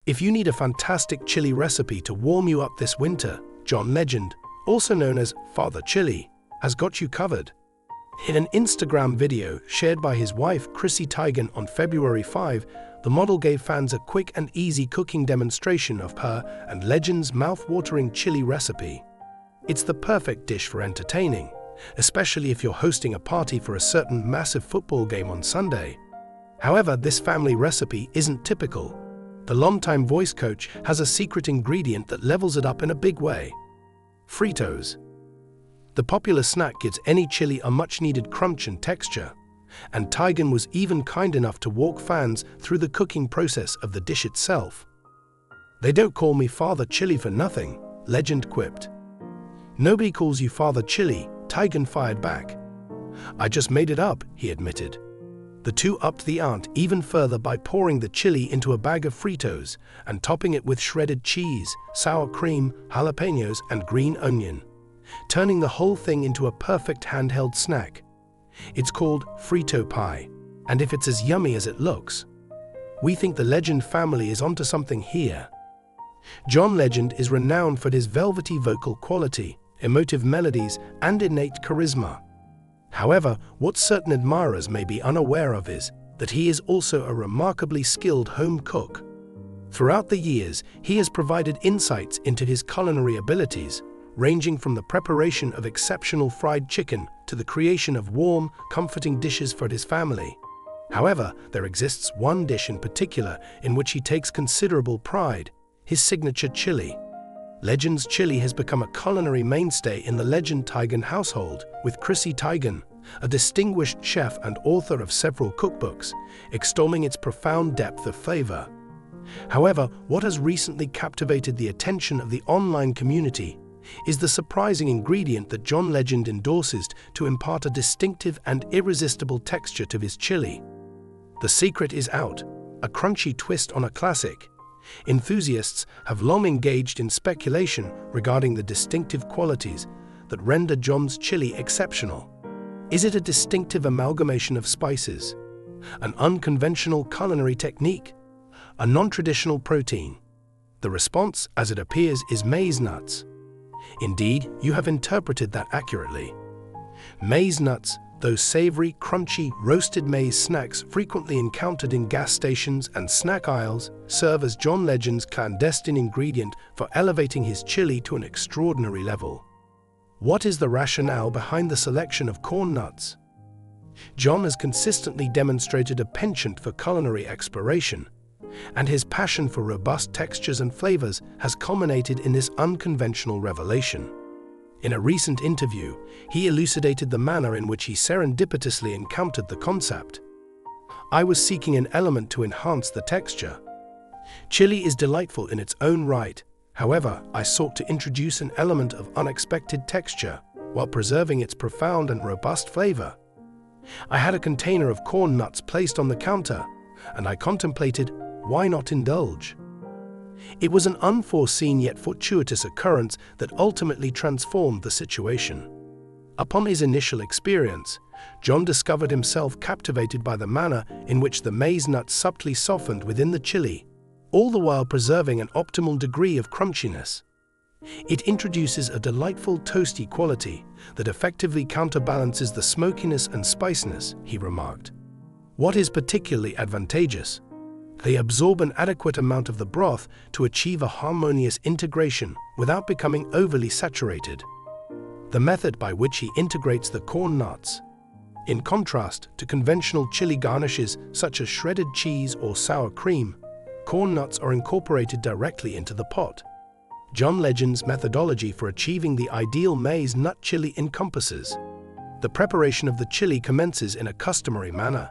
If you need a fantastic chili recipe to warm you up this winter, John Legend, also known as Father Chili, has got you covered. In an Instagram video shared by his wife Chrissy Teigen on February 5, the model gave fans a quick and easy cooking demonstration of her and Legend's mouth-watering chili recipe. It's the perfect dish for entertaining, especially if you're hosting a party for a certain massive football game on Sunday. However, this family recipe isn't typical. The longtime voice coach has a secret ingredient that levels it up in a big way: Fritos. The popular snack gives any chili a much-needed crunch and texture, and Teigen was even kind enough to walk fans through the cooking process of the dish itself. "They don't call me Father Chili for nothing," Legend quipped. "Nobody calls you Father Chili," Teigen fired back. "I just made it up," he admitted. The two upped the ante even further by pouring the chili into a bag of Fritos and topping it with shredded cheese, sour cream, jalapenos, and green onion, turning the whole thing into a perfect handheld snack. It's called Frito pie, and if it's as yummy as it looks, we think the Legend family is onto something here. John Legend is renowned for his velvety vocal quality, emotive melodies, and innate charisma. However, what certain admirers may be unaware of is that he is also a remarkably skilled home cook. Throughout the years, he has provided insights into his culinary abilities, ranging from the preparation of exceptional fried chicken to the creation of warm, comforting dishes for his family. However, there exists one dish in particular in which he takes considerable pride: his signature chili. Legend's chili has become a culinary mainstay in the Legend Teigen household, with Chrissy Teigen, a distinguished chef and author of several cookbooks, extolling its profound depth of flavor. However, what has recently captivated the attention of the online community is the surprising ingredient that John Legend endorses to impart a distinctive and irresistible texture to his chili. The secret is out: a crunchy twist on a classic. Enthusiasts have long engaged in speculation regarding the distinctive qualities that render John's chili exceptional. Is it a distinctive amalgamation of spices, an unconventional culinary technique, a non-traditional protein? The response, as it appears, is maize nuts. Indeed, you have interpreted that accurately. Maize nuts, those savory, crunchy, roasted maize snacks frequently encountered in gas stations and snack aisles, serve as John Legend's clandestine ingredient for elevating his chili to an extraordinary level. What is the rationale behind the selection of corn nuts? John has consistently demonstrated a penchant for culinary exploration, and his passion for robust textures and flavors has culminated in this unconventional revelation. In a recent interview, he elucidated the manner in which he serendipitously encountered the concept. "I was seeking an element to enhance the texture. Chili is delightful in its own right. However, I sought to introduce an element of unexpected texture while preserving its profound and robust flavor. I had a container of corn nuts placed on the counter, and I contemplated, why not indulge? It was an unforeseen yet fortuitous occurrence that ultimately transformed the situation." Upon his initial experience, John discovered himself captivated by the manner in which the maize nuts subtly softened within the chili, all the while preserving an optimal degree of crunchiness. "It introduces a delightful toasty quality that effectively counterbalances the smokiness and spiciness," he remarked. "What is particularly advantageous? They absorb an adequate amount of the broth to achieve a harmonious integration without becoming overly saturated." The method by which he integrates the corn nuts. In contrast to conventional chili garnishes such as shredded cheese or sour cream, corn nuts are incorporated directly into the pot. John Legend's methodology for achieving the ideal maize nut chili encompasses: the preparation of the chili commences in a customary manner,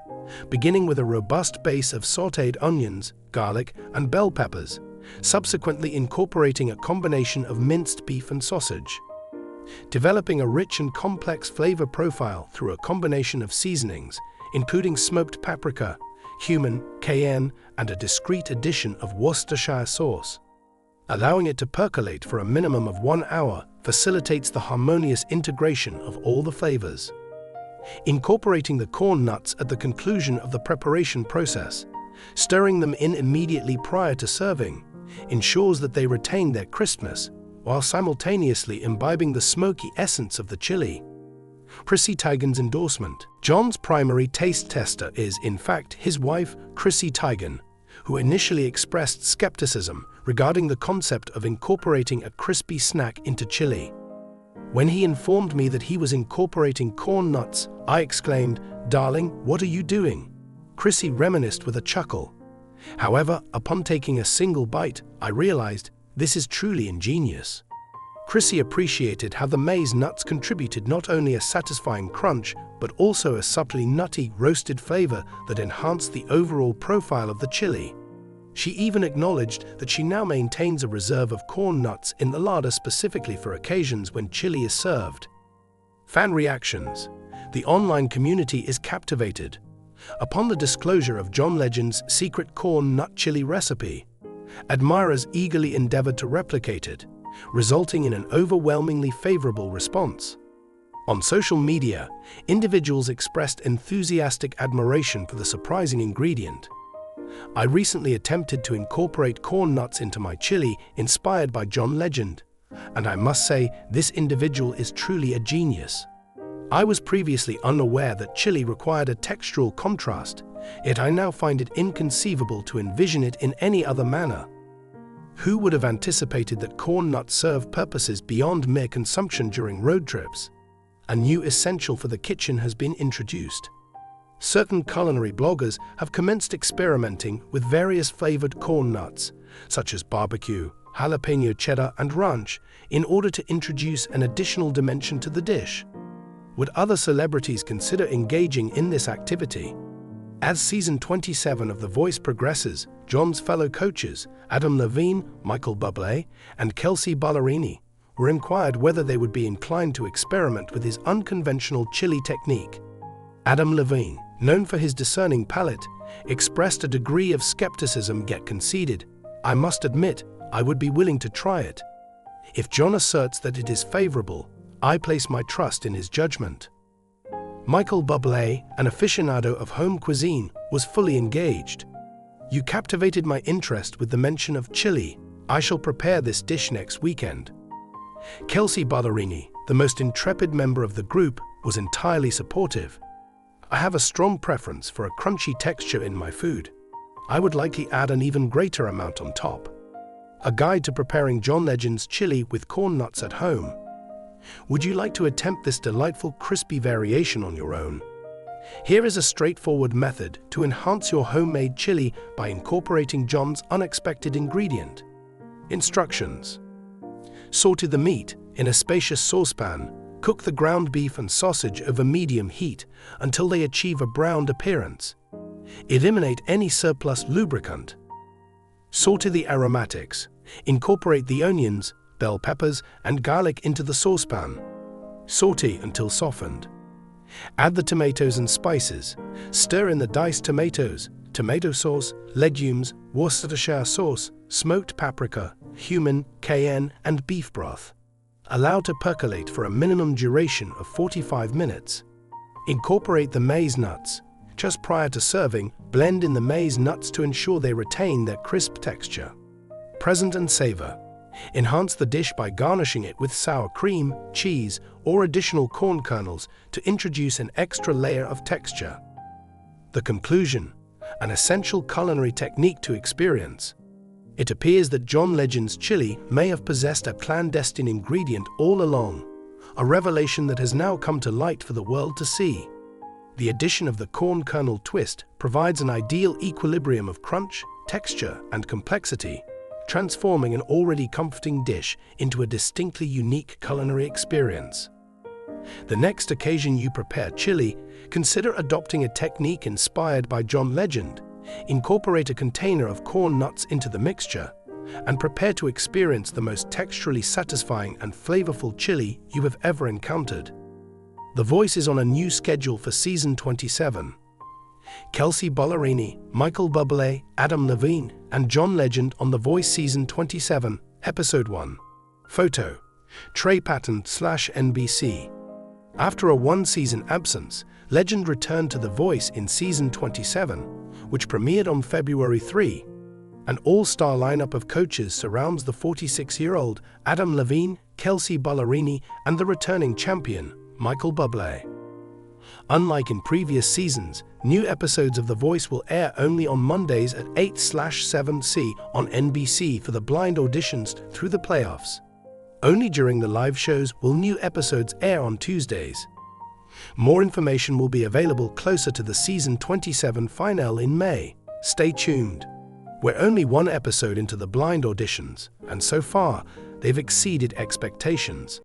beginning with a robust base of sautéed onions, garlic, and bell peppers, subsequently incorporating a combination of minced beef and sausage. Developing a rich and complex flavor profile through a combination of seasonings, including smoked paprika, cumin, cayenne, and a discreet addition of Worcestershire sauce. Allowing it to percolate for a minimum of 1 hour facilitates the harmonious integration of all the flavors. Incorporating the corn nuts at the conclusion of the preparation process Stirring them in immediately prior to serving ensures that they retain their crispness while simultaneously imbibing the smoky essence of the chili. Chrissy Teigen's endorsement. John's primary taste tester is, in fact, his wife, Chrissy Teigen, who initially expressed skepticism regarding the concept of incorporating a crispy snack into chili. When he informed me that he was incorporating corn nuts, I exclaimed, "Darling, what are you doing?" Chrissy reminisced with a chuckle. However, upon taking a single bite, I realized this is truly ingenious. Chrissy appreciated how the maize nuts contributed not only a satisfying crunch, but also a subtly nutty, roasted flavor that enhanced the overall profile of the chili. She even acknowledged that she now maintains a reserve of corn nuts in the larder specifically for occasions when chili is served. Fan reactions. The online community is captivated. Upon the disclosure of John Legend's secret corn nut chili recipe, admirers eagerly endeavored to replicate it, resulting in an overwhelmingly favorable response. On social media, individuals expressed enthusiastic admiration for the surprising ingredient. I recently attempted to incorporate corn nuts into my chili inspired by John Legend, and I must say this individual is truly a genius. I was previously unaware that chili required a textural contrast, yet I now find it inconceivable to envision it in any other manner. Who would have anticipated that corn nuts serve purposes beyond mere consumption during road trips? A new essential for the kitchen has been introduced. Certain culinary bloggers have commenced experimenting with various flavored corn nuts, such as barbecue, jalapeno cheddar, and ranch, in order to introduce an additional dimension to the dish. Would other celebrities consider engaging in this activity? As season 27 of The Voice progresses, John's fellow coaches, Adam Levine, Michael Bublé, and Kelsey Ballerini, were inquired whether they would be inclined to experiment with his unconventional chili technique. Adam Levine, known for his discerning palate, expressed a degree of skepticism yet conceded, "I must admit, I would be willing to try it. If John asserts that it is favorable, I place my trust in his judgment." Michael Bublé, an aficionado of home cuisine, was fully engaged. "You captivated my interest with the mention of chili. I shall prepare this dish next weekend." Kelsey Ballerini, the most intrepid member of the group, was entirely supportive. "I have a strong preference for a crunchy texture in my food. I would likely add an even greater amount on top." A guide to preparing John Legend's chili with corn nuts at home. Would you like to attempt this delightful crispy variation on your own? Here is a straightforward method to enhance your homemade chili by incorporating John's unexpected ingredient. Instructions. Saute the meat in a spacious saucepan. Cook the ground beef and sausage over medium heat until they achieve a browned appearance. Eliminate any surplus lubricant. Saute the aromatics. Incorporate the onions, bell peppers, and garlic into the saucepan. Saute until softened. Add the tomatoes and spices. Stir in the diced tomatoes, tomato sauce, legumes, Worcestershire sauce, smoked paprika, cumin, cayenne, and beef broth. Allow to percolate for a minimum duration of 45 minutes. Incorporate the maize nuts. Just prior to serving, blend in the maize nuts to ensure they retain their crisp texture. Present and savor. Enhance the dish by garnishing it with sour cream, cheese, or additional corn kernels to introduce an extra layer of texture. The conclusion: an essential culinary technique to experience. It appears that John Legend's chili may have possessed a clandestine ingredient all along, a revelation that has now come to light for the world to see. The addition of the corn kernel twist provides an ideal equilibrium of crunch, texture, and complexity, transforming an already comforting dish into a distinctly unique culinary experience. The next occasion you prepare chili, consider adopting a technique inspired by John Legend. Incorporate a container of corn nuts into the mixture, and prepare to experience the most texturally satisfying and flavorful chili you have ever encountered. The Voice is on a new schedule for season 27. Kelsey Ballerini, Michael Bublé, Adam Levine, and John Legend on The Voice Season 27, Episode 1. Photo: Trey Patton/NBC. After a one-season absence, Legend returned to The Voice in Season 27, which premiered on February 3. An all-star lineup of coaches surrounds the 46-year-old Adam Levine, Kelsey Ballerini, and the returning champion, Michael Bublé. Unlike in previous seasons, new episodes of The Voice will air only on Mondays at 8/7 on NBC for the blind auditions through the playoffs. Only during the live shows will new episodes air on Tuesdays. More information will be available closer to the season 27 finale in May. Stay tuned. We're only one episode into the blind auditions, and so far, they've exceeded expectations.